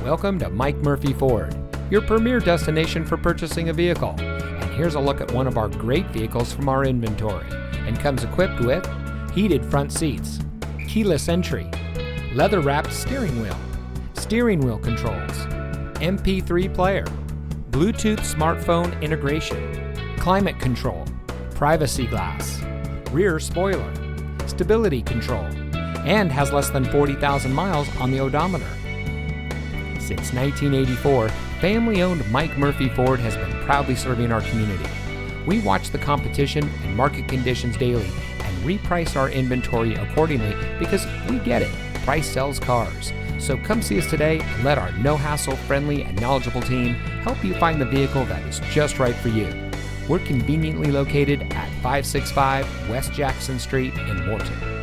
Welcome to Mike Murphy Ford, your premier destination for purchasing a vehicle. And here's a look at one of our great vehicles from our inventory, and comes equipped with heated front seats, keyless entry, leather-wrapped steering wheel controls, MP3 player, Bluetooth smartphone integration, climate control, privacy glass, rear spoiler, stability control, and has less than 40,000 miles on the odometer. Since 1984, family-owned Mike Murphy Ford has been proudly serving our community. We watch the competition and market conditions daily and reprice our inventory accordingly because we get it. Price sells cars. So come see us today and let our no-hassle, friendly, and knowledgeable team help you find the vehicle that is just right for you. We're conveniently located at 565 West Jackson Street in Morton.